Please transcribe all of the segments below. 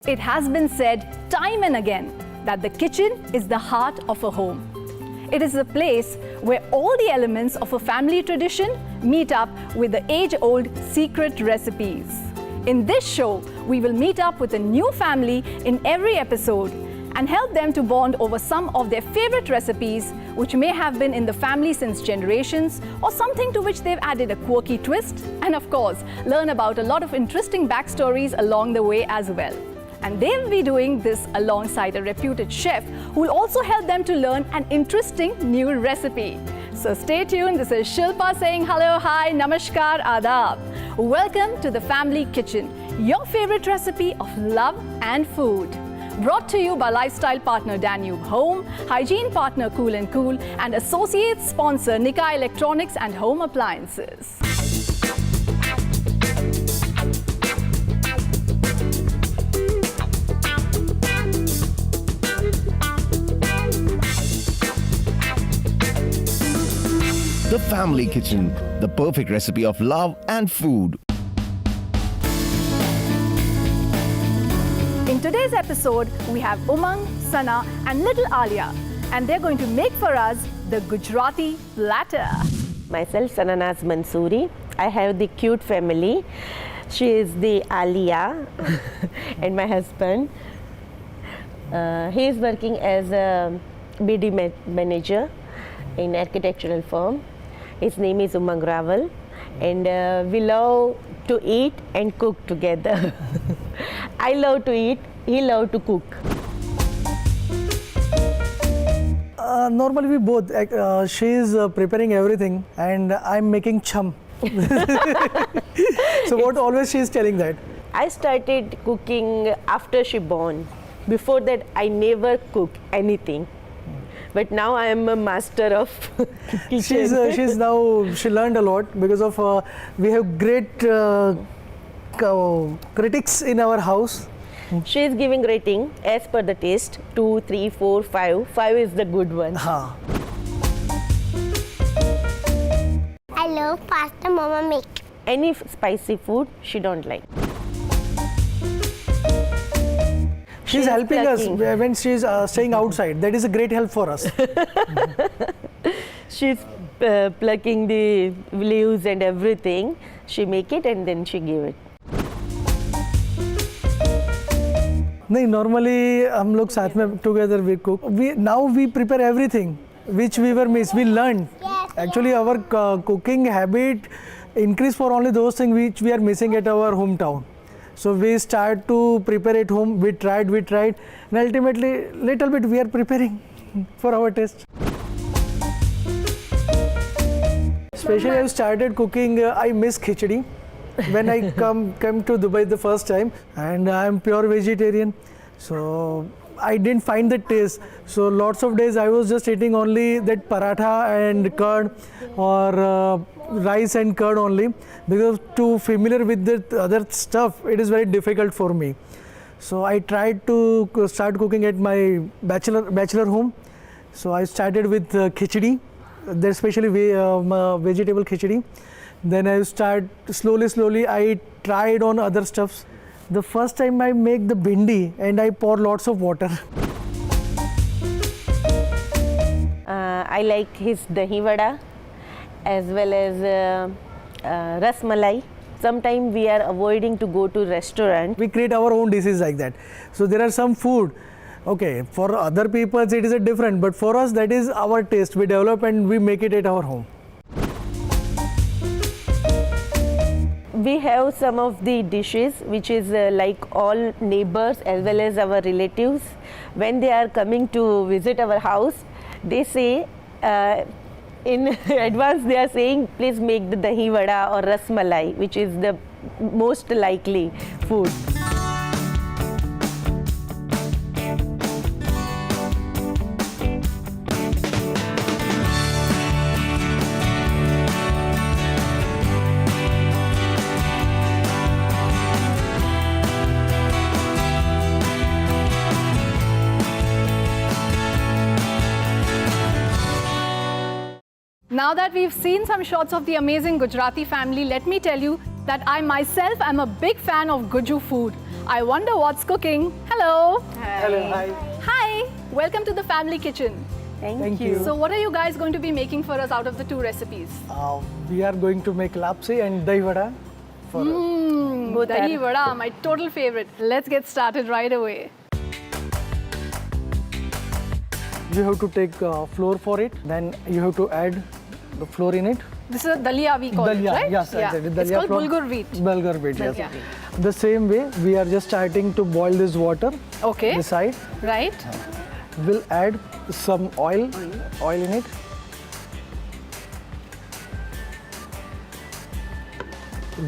It has been said time and again that the kitchen is the heart of a home. It is a place where all the elements of a family tradition meet up with the age-old secret recipes. In this show, we will meet up with a new family in every episode and help them to bond over some of their favorite recipes which may have been in the family since generations or something to which they've added a quirky twist, and of course, learn about a lot of interesting backstories along the way as well. And they'll be doing this alongside a reputed chef who will also help them to learn an interesting new recipe. So stay tuned. This is Shilpa saying hello, hi, namaskar, adab. Welcome to the Family Kitchen, your favorite recipe of love and food. Brought to you by lifestyle partner Danube Home, hygiene partner Cool & Cool, and associate sponsor Nika Electronics and Home Appliances. The Family Kitchen, the perfect recipe of love and food. In today's episode, we have Umang, Sana and little Alia, and they're going to make for us the Gujarati platter. Myself, Sananaz Mansoori. I have the cute family. She is the Alia and my husband. He is working as a BD manager in architectural firm. His name is Umang Raval, and we love to eat and cook together. I love to eat, he loves to cook. Normally we both, she is preparing everything and I'm making chum. So what always she is telling that? I started cooking after she born. Before that I never cook anything. But now I am a master of kitchen. She learned a lot because of we have great critics in our house. She is giving rating as per the taste 2, 3, 4, 5. 5 is the good one. I love pasta mama make. Any spicy food she don't like. She's helping us when she's staying outside. That is a great help for us. She's plucking the leaves and everything. She make it and then she give it. नहीं normally हम लोग साथ में together we cook. Now we prepare everything which we were miss. We learned. Actually our cooking habit increased for only those things which we are missing at our hometown. So we start to prepare at home. We tried, and ultimately little bit we are preparing for our taste. Especially I started cooking. I miss khichdi when I came to Dubai the first time, and I am pure vegetarian. So I didn't find the taste. So lots of days I was just eating only that paratha and curd or rice and curd only, because to familiar with the other stuff it is very difficult for me. So I tried to start cooking at my bachelor home. So I started with khichdi, especially vegetable khichdi. Then I start slowly I tried on other stuffs. The first time I make the bhindi and I pour lots of water. I like his dahi vada as well as ras malai. Sometimes we are avoiding to go to restaurant. We create our own dishes like that. So there are some food, okay, for other people it is a different, but for us that is our taste. We develop and we make it at our home. We have some of the dishes which is like all neighbors as well as our relatives. When they are coming to visit our house, they say in advance they are saying please make the dahi vada or ras malai, which is the most likely food. Now that we've seen some shots of the amazing Gujarati family, let me tell you, that I myself am a big fan of Guju food. I wonder what's cooking. Hello. Hello, hi. Hi. Welcome to the family kitchen. Thank you. So what are you guys going to be making for us out of the two recipes? We are going to make lapsi and dahi vada for us. Dahi vada, my total favorite. Let's get started right away. You have to take flour for it. Then you have to add the flour in it. This is a dalia we call Dalia, it, right? yes, exactly. It's Dalia called from bulgur wheat. Bulgur wheat, yes. Yeah. The same way, we are just starting to boil this water. Okay. This side. Right. We'll add some oil in it.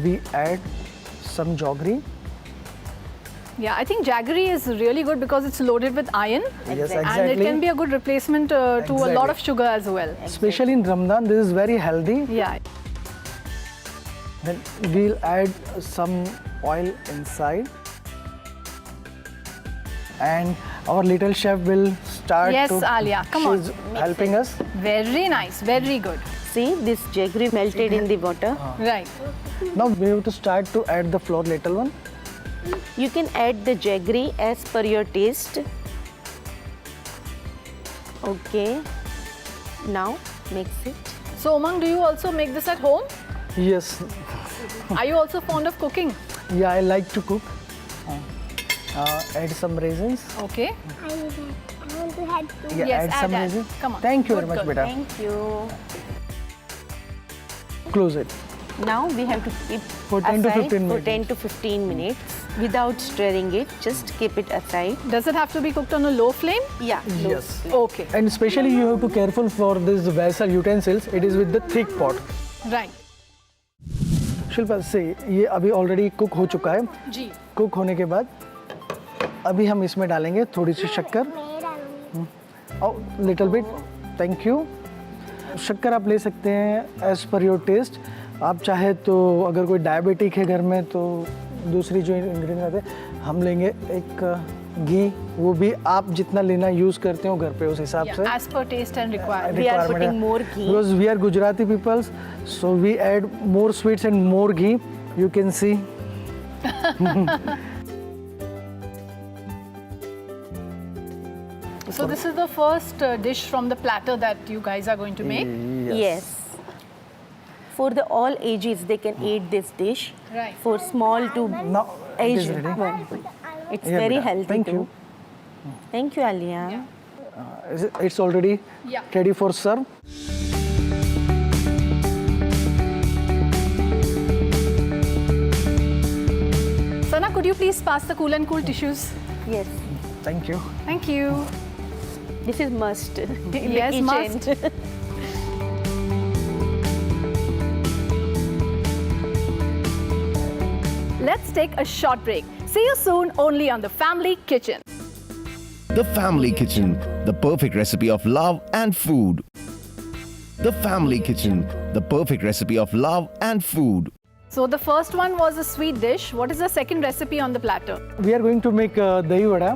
We add some jaggery. Yeah, I think jaggery is really good because it's loaded with iron. Yes, And it exactly. can be a good replacement to a lot Exactly. of sugar as well. Especially in Ramadan, this is very healthy. Yeah. Then we'll add some oil inside. And our little chef will start Yes, to... Alia, come on. She's helping us. Very nice, very good. See, this jaggery melted in the water. Right. Now we have to start to add the flour, little one. You can add the jaggery as per your taste. Okay. Now mix it. So Umang, do you also make this at home? Yes. Are you also fond of cooking? Yeah, I like to cook. Add some raisins. Okay. I want to have two. Yeah, Yes, add add some that. raisins. Come on. Thank you Good very much, girl. beta. Thank you. Close it. Now we have to keep For 10 to aside 15 for minutes. 10 to 15 minutes without stirring it. Just keep it aside. Does it have to be cooked on a low flame? Yeah. low Yes. flame. Okay. And especially you have to careful for this vessel utensils. It is with the thick pot. Right. Shilpa से ये अभी already cook हो चुका है. जी. Cook होने के बाद अभी हम इसमें डालेंगे थोड़ी सी शक्कर. मैं डालूंगी. और लिटिल बिट. Thank you. शक्कर आप ले सकते हैं एज पर योर टेस्ट. आप चाहे तो अगर कोई डायबिटिक है घर में तो दूसरी जो इंग्रेडिएंट आते हैं हम लेंगे एक घी. वो भी आप जितना लेना यूज़ करते हो घर पे उस हिसाब से. Yeah, as per taste and requirement. We are requirement putting है. more ghee. Because we are Gujarati peoples, so we add more sweets and more ghee. You can see. So this is the first dish from the platter that you guys are going to make. Yes. For the all ages, they can eat this dish. Right. For small to Now it is Asian. ready. It's Yeah, very beta. healthy Thank too. you. Thank you, Alia. It's already Yeah. ready for serve. Sana, could you please pass the cool and cool tissues? Yes. Thank you. Thank you. This is must. in the Yes, kitchen. must. Let's take a short break. See you soon only on the Family Kitchen. The Family Kitchen, the perfect recipe of love and food. The Family Kitchen, the perfect recipe of love and food. So the first one was a sweet dish. What is the second recipe on the platter? We are going to make dahi vada.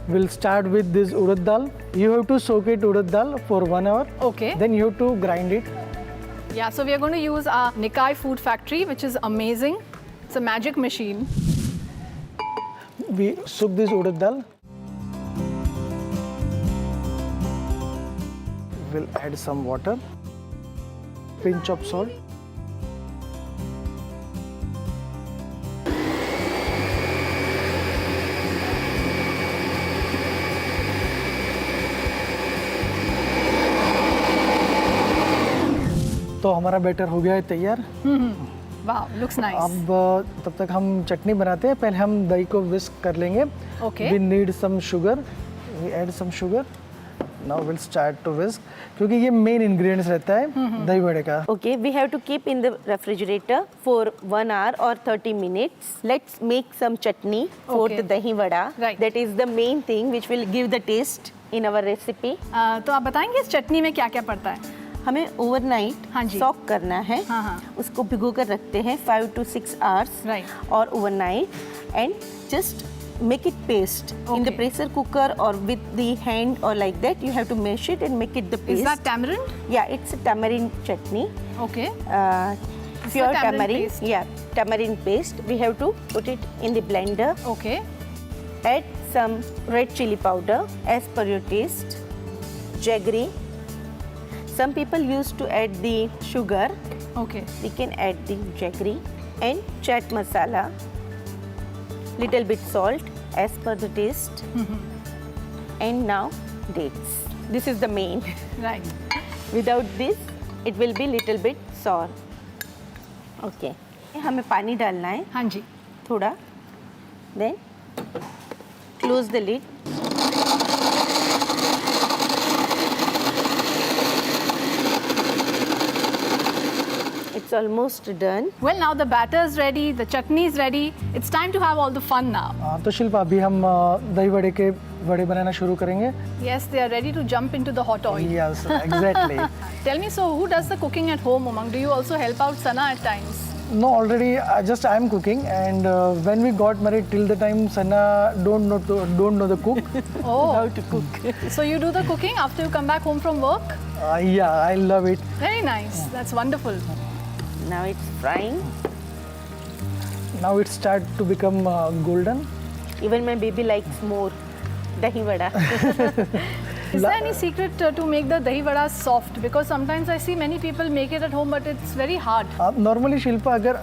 We'll start with this urad dal. You have to soak it urad dal for 1 hour. Okay. Then you have to grind it. Yeah, so we are going to use our Nikai Food Factory, which is amazing. It's a magic machine. We soak this urad dal. We'll add some water. Pinch of salt. तो हमारा batter हो गया है तैयार. Wow, looks nice. अब तब तक हम चटनी बनाते हैं. पहले हम दही को विस्क कर लेंगे. Okay. We need some sugar. We add some sugar. Now we'll start to whisk. क्योंकि ये मेन इंग्रेडिएंट्स रहता है दही वड़े का. Okay, we have to keep in the refrigerator for 1 hour or 30 minutes. Let's make some chutney for Okay. the dahi vada. Right. That is the main thing which will give the taste in our recipe. तो आप बताएंगे इस चटनी में क्या क्या पड़ता है? हमें ओवरनाइट हाँ जी। सॉक करना है. हाँ, हाँ। उसको भिगो कर रखते हैं 5 to 6 hours. Right. और overnight and just make it paste in the Okay. pressure cooker or with the hand or like that. You have to mash it and make it the paste. Is that tamarind? Yeah, it's a tamarind chutney. Okay. It's Pure the tamarind tamarind. paste. Yeah, tamarind paste. We have to put it in the blender. Okay. Add some red chili powder as per your taste. Jaggery. Some people used to add the sugar. Okay. We can add the jaggery and chaat masala. Little bit salt as per the taste. And now dates. This is the main. Right. Without this, it will be little bit sour. Okay. हमें पानी डालना है हाँ जी. थोड़ा. Then close the lid. It's almost done. Well, now the batter is ready, the chutney is ready. It's time to have all the fun now. तो शिल्पा अभी हम दही वड़े के वड़े बनाना शुरू करेंगे. Yes, they are ready to jump into the hot oil. Yes, exactly. Tell me, so who does the cooking at home, Umang? Do you also help out Sana at times? No, already just I am cooking, and when we got married, till the time Sana don't know the cook. Oh, How to cook. so you do the cooking after you come back home from work? Yeah, I love it. Very nice. That's wonderful. Now it's frying. Now it start to become golden. Even my baby likes more dahi vada. Is there any secret to make the dahi vada soft? Because sometimes I see many people make it at home, but it's very hard. Normally Shilpa अगर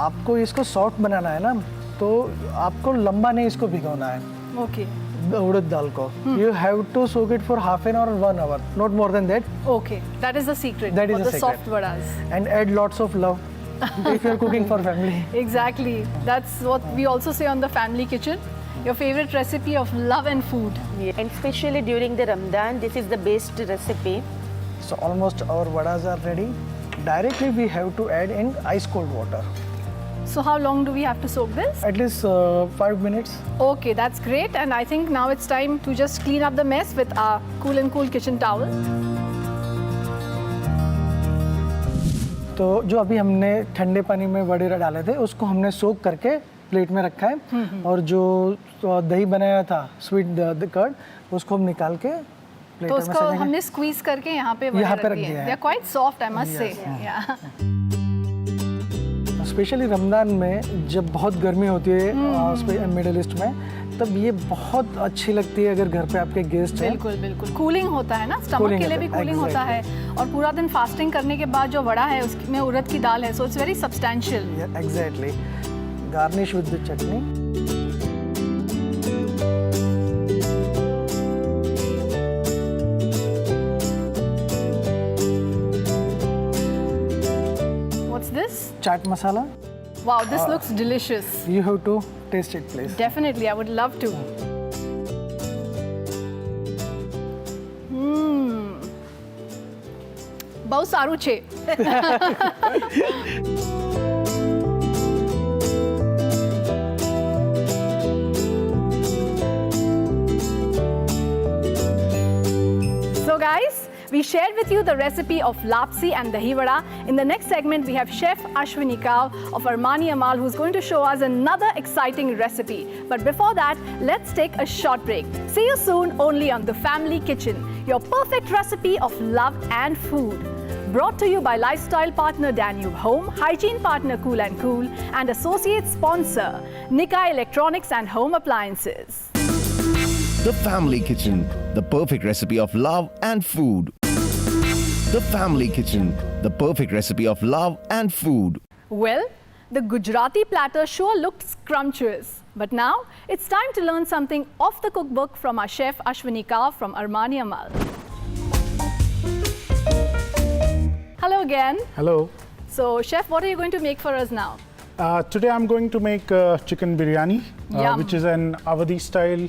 आपको इसको soft बनाना है ना, तो आपको लंबा नहीं इसको भिगोना है Okay. उड़द दाल को. You have to soak it for half an hour or 1 hour, not more than that, Okay. That is the secret That is for the the secret. soft vadas. and add lots of love if you are cooking for family. Exactly. That's what we also say on the family kitchen. Your favorite recipe of love and food. And especially during the Ramadan, this is the best recipe. So almost our vadas are ready. Directly we have to add in ice cold water. So how long do we have to soak this? At least 5 minutes. Okay, that's great. And I think now it's time to just clean up the mess with our cool and cool kitchen towel. तो जो अभी हमने ठंडे पानी में वड़े डाले थे, उसको हमने सोक करके प्लेट में रखा है, और जो दही बनाया था स्वीट कर्ड, उसको हम निकाल के प्लेट तो में उसको सजेंगे. हमने स्क्वीज करके यहाँ पे वड़े यहाँ पे रख रख दिए दिया है. They are quite soft, I must say. Yeah. Specially Ramzan में जब बहुत गर्मी होती है मिडिल ईस्ट में, तब ये बहुत अच्छी लगती है अगर घर पे आपके गेस्ट हैं. बिल्कुल बिल्कुल कूलिंग होता है ना, स्टमक Cooling के लिए भी होता है, कूलिंग होता है. और पूरा दिन फास्टिंग करने के बाद जो वड़ा है उसमें उड़द की दाल है, so it's very substantial. Exactly. Garnish with the chutney. What's this? Chaat masala. Wow, this looks delicious. You have to taste it, please. Definitely, I would love to. બહુ સારું છે. So guys, we shared with you the recipe of lapsi and dahi vada. In the next segment, we have Chef Ashwini Kaur of Armani Amal, who's going to show us another exciting recipe. But before that, let's take a short break. See you soon only on The Family Kitchen, your perfect recipe of love and food. Brought to you by lifestyle partner Danube Home, hygiene partner Cool & Cool, and associate sponsor Nika Electronics and Home Appliances. The Family Kitchen, the perfect recipe of love and food. The Family Kitchen, the perfect recipe of love and food. Well, the Gujarati platter sure looked scrumptious. But now, it's time to learn something off the cookbook from our chef Ashwini Kaur from Armani Amal. Hello again. Hello. So, chef, what are you going to make for us now? Today I'm going to make chicken biryani, Yum. which is an Awadhi style,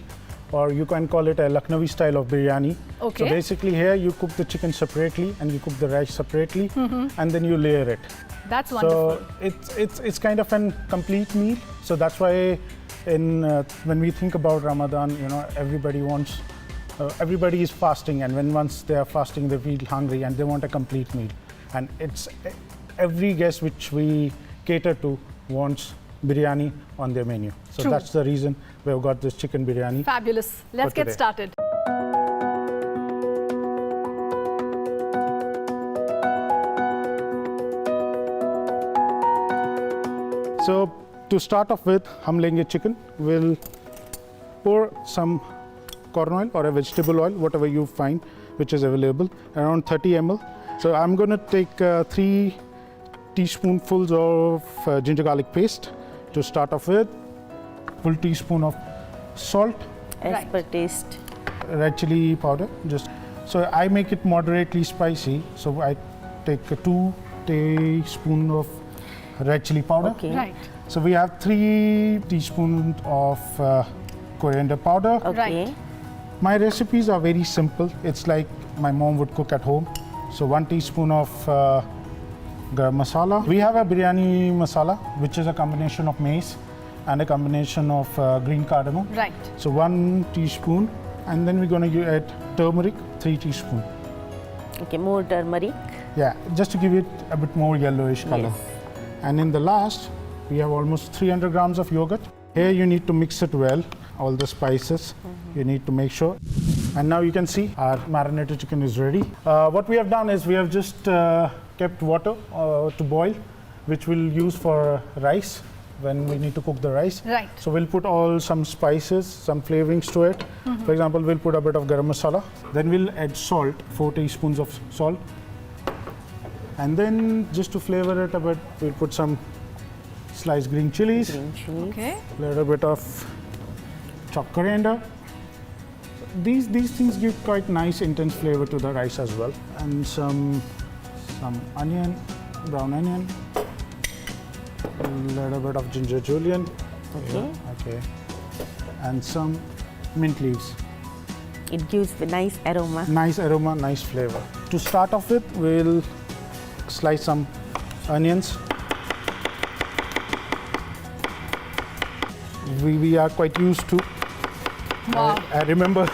or you can call it a Lucknowi style of biryani. Okay. So basically here you cook the chicken separately and you cook the rice separately, and then you layer it. That's wonderful. So it's kind of an complete meal. So that's why when we think about Ramadan, everybody wants, everybody is fasting, and once they are fasting, they feel hungry and they want a complete meal. And it's every guest which we cater to wants biryani on their menu. So True. that's the reason we've got this chicken biryani. Fabulous. Let's get today. started. So to start off with, हम लेंगे chicken. We'll pour some corn oil or a vegetable oil, whatever you find, which is available, around 30 ml. So I'm going to take 3 teaspoonfuls of ginger garlic paste to start off with. Full teaspoon of salt, As Right. per taste. red chili powder. Just so I make it moderately spicy. So I take 2 teaspoons of red chili powder. Okay. Right. So we have 3 teaspoons of coriander powder. Okay. Right. My recipes are very simple. It's like my mom would cook at home. So 1 teaspoon of garam masala. We have a biryani masala, which is a combination of maize and a combination of green cardamom. Right. So 1 teaspoon, and then we're going to add turmeric, 3 teaspoons. Okay, more turmeric. Yeah, just to give it a bit more yellowish color. Yes. And in the last, we have almost 300 grams of yogurt. Here you need to mix it well, all the spices. You need to make sure. And now you can see our marinated chicken is ready. What we have done is we have just kept water to boil, which we'll use for rice when we need to cook the rice. Right. So we'll put all some spices, some flavorings to it. For example, we'll put a bit of garam masala. Then we'll add salt, 4 teaspoons of salt. And then just to flavor it a bit, we'll put some sliced green chilies, Green chili. Okay. a little bit of chopped coriander. These things give quite nice intense flavor to the rice as well. And some onion, brown onion, a little bit of ginger julienne. Okay. Okay. And some mint leaves. It gives a nice aroma. Nice aroma, nice flavor. To start off with, we'll slice some onions. We are quite used to. Wow. I remember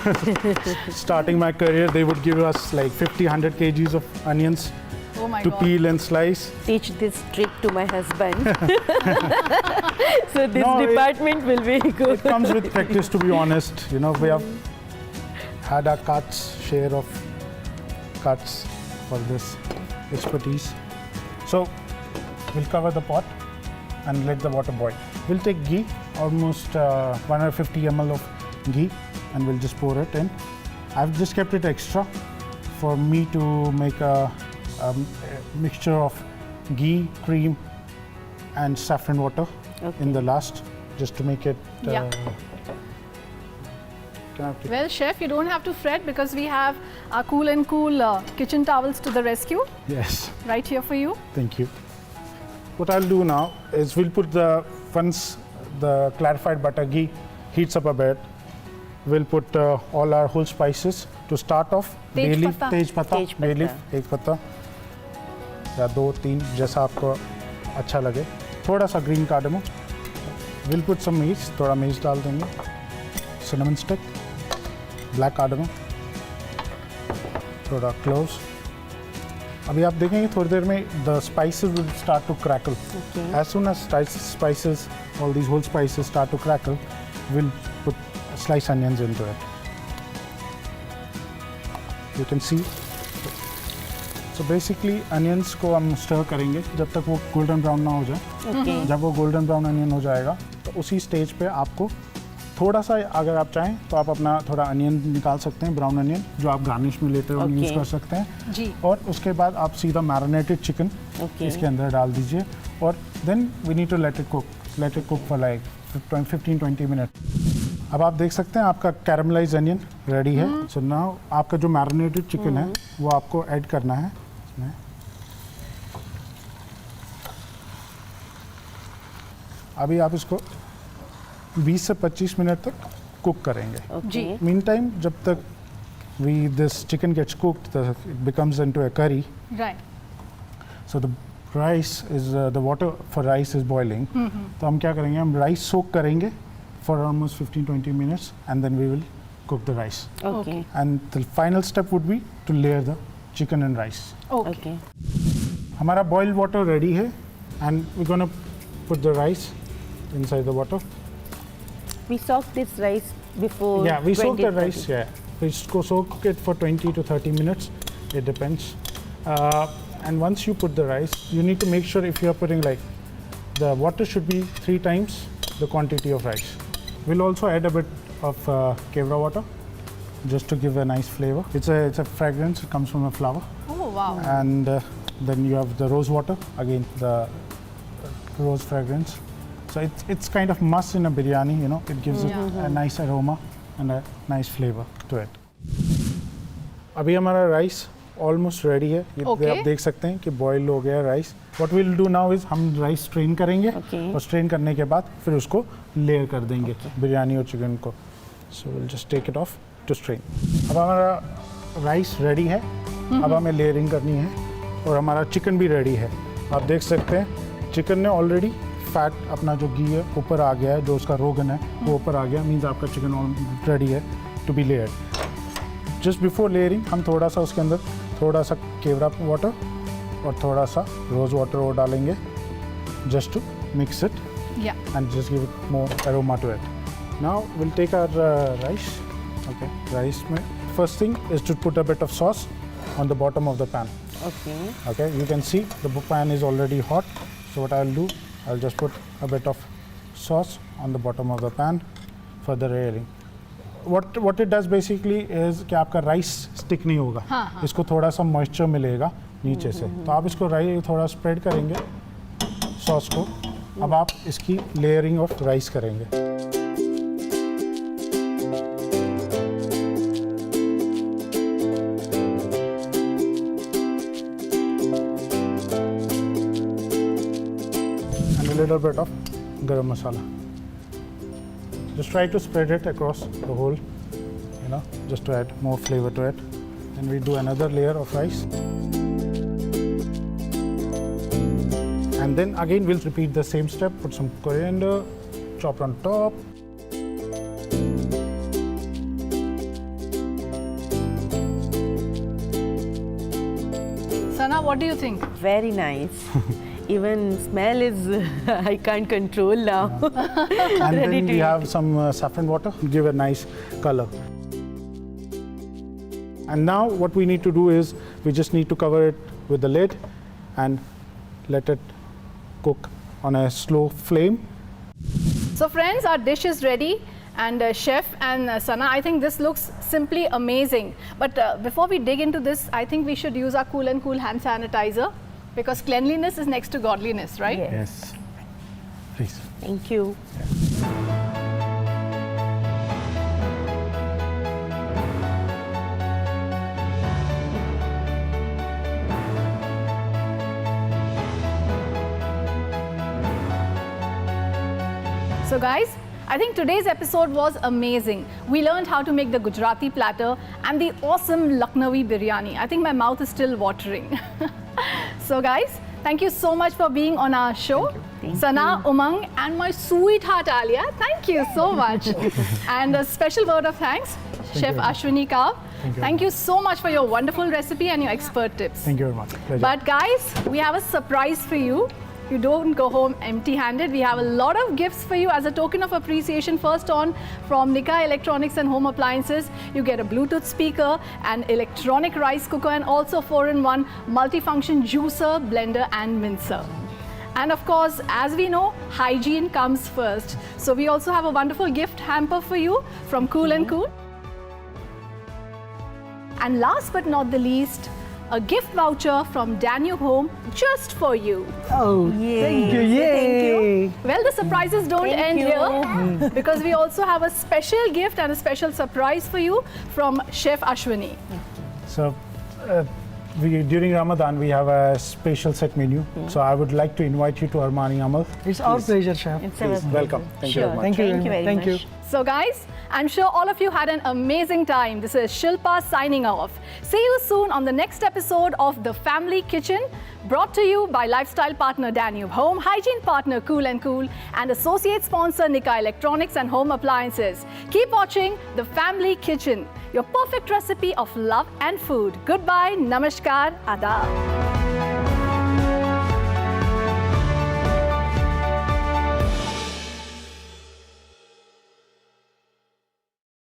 starting my career, they would give us like 50, 100 kgs of onions Oh my to God. peel and slice. Teach this trick to my husband. So this No, department will be good. It comes with practice, to be honest. You know, we have had our share of cuts for this expertise. So we'll cover the pot and let the water boil. We'll take ghee, almost 150 ml of ghee, and we'll just pour it in. I've just kept it extra for me to make a mixture of ghee, cream, and saffron water in the last, just to make it. Yeah. Can I have to- Well, chef, you don't have to fret because we have our Cool and Cool kitchen towels to the rescue Yes. right here for you. Thank you. What I'll do now is we'll put once the clarified butter ghee heats up a bit, we'll put all our whole spices to start off. Bay leaf, Tej tej pata, Tej bay pata. leaf, एक पत्ता या 2-3 जैसा आपको अच्छा लगे. थोड़ा सा green cardamom. We'll put some mace, थोड़ा mace डाल देंगे. Cinnamon stick, black cardamom, थोड़ा cloves. अभी आप देखेंगे थोड़ी देर में the spices will start to crackle. Okay. As soon as spices, all these whole spices start to crackle, we'll put sliced onions into it. You can see. So basically onions को हम stir करेंगे जब तक वो golden brown ना हो जाए. Okay. जब वो golden brown onion हो जाएगा तो उसी स्टेज पे आपको थोड़ा सा, अगर आप चाहें तो आप अपना थोड़ा अनियन निकाल सकते हैं, ब्राउन अनियन जो आप गार्निश में लेते हो यूज़ Okay. कर सकते हैं. जी. और उसके बाद आप सीधा मैरिनेटेड चिकन Okay. इसके अंदर डाल दीजिए और then we need to let it cook for like 15-20 minute. अब आप देख सकते हैं आपका कैरमलाइज अनियन रेडी है. सो नाउ आपका जो मैरिनेटेड चिकन है वो आपको ऐड करना है इसमें. अभी आप इसको 20 से 25 मिनट तक कुक करेंगे. Okay. मीन टाइम जब तक this chicken gets cooked, it becomes into a curry. Right. So the rice is the water for rice is boiling. तो हम क्या करेंगे, हम rice soak करेंगे for almost 15-20 minutes and then we will cook the rice. Okay. And the final step would be to layer the chicken and rice. Okay. Okay. हमारा boiled water ready है and we're gonna put the rice inside the water. We soak this rice before. Yeah, we soak 20, the rice. 30. Yeah, we soak it for 20 to 30 minutes. It depends. And once you put the rice, you need to make sure if you are putting like the water should be 3 times the quantity of rice. We'll also add a bit of kevra water just to give a nice flavor. It's a fragrance. It comes from a flower. Oh, wow. And then you have the rose water, again the rose fragrance. So it's kind of must in a biryani, you know. It gives it a nice aroma and a nice flavor to it. अभी हमारा rice almost ready है. ये Okay. आप देख सकते हैं कि boil हो गया rice. What we'll do now is हम rice strain करेंगे और strain करने के बाद फिर उसको layer कर देंगे बिरयानी और चिकन को. So we'll just take it off to strain. अब हमारा rice ready है. अब हमें layering करनी है और हमारा चिकन भी ready है. आप देख सकते हैं चिकन ने already फैट अपना जो घी है ऊपर आ गया है, जो उसका रोगन है वो ऊपर आ गया, मीन्स आपका चिकन रेडी है to be layered. Just before layering हम थोड़ा सा उसके अंदर थोड़ा सा केवड़ा वाटर और थोड़ा सा रोज़ वाटर और डालेंगे just to mix it Yeah. and just give it more aroma to it. Now we'll take our rice. Okay, rice mein first thing is to put a bit of sauce on the bottom of the pan. Okay. Okay, you can see the pan is already hot. So what I'll do, I'll just put a bit of sauce on the bottom of the pan for the layering. What it does basically is कि आपका rice stick नहीं होगा. इसको थोड़ा सा moisture मिलेगा नीचे से. तो आप इसको राइस थोड़ा स्प्रेड करेंगे सॉस को. अब आप इसकी लेयरिंग ऑफ राइस करेंगे. A little bit of garam masala. Just try to spread it across the whole, you know, just to add more flavor to it. Then we do another layer of rice. And then again we'll repeat the same step, put some coriander, chop on top. Sana, what do you think? Very nice. Even smell is I can't control now. And Ready then to we eat. have some saffron water, give a nice color. And now what we need to do is we just need to cover it with the lid and let it cook on a slow flame. So friends, our dish is ready. And Chef and Sana, I think this looks simply amazing. But before we dig into this, I think we should use our Cool and Cool hand sanitizer, because cleanliness is next to godliness, right? Yes. Yes. Please. Thank you. So guys, I think today's episode was amazing. We learned how to make the Gujarati platter and the awesome Lucknowi biryani. I think my mouth is still watering. So guys, thank you so much for being on our show. Sana, Umang and my sweetheart Alia, thank you so much. And a special word of thanks, Chef Ashwini Kaur. Thank you so much for your wonderful recipe and your expert tips. Thank you very much. Pleasure. But guys, we have a surprise for you. You don't go home empty-handed. We have a lot of gifts for you as a token of appreciation. First on, from Nika Electronics and Home Appliances, you get a Bluetooth speaker, an electronic rice cooker, and also 4-in-1 multifunction juicer, blender, and mincer. And of course, as we know, hygiene comes first. So we also have a wonderful gift hamper for you from Cool and Cool. And last but not the least, a gift voucher from Danube Home just for you. Oh, thank you. Yay. Well, the surprises don't end here because we also have a special gift and a special surprise for you from Chef Ashwini. So, during Ramadan, we have a special set menu. So, I would like to invite you to Armani Amal. It's our pleasure, Chef. It's Please, welcome. Thank you very much. Thank you. Thank you very Thank you. much. So guys, I'm sure all of you had an amazing time. This is Shilpa signing off. See you soon on the next episode of The Family Kitchen, brought to you by lifestyle partner Danube Home, hygiene partner Cool and Cool, and associate sponsor Nika Electronics and Home Appliances. Keep watching The Family Kitchen, your perfect recipe of love and food. Goodbye, namaskar, adab.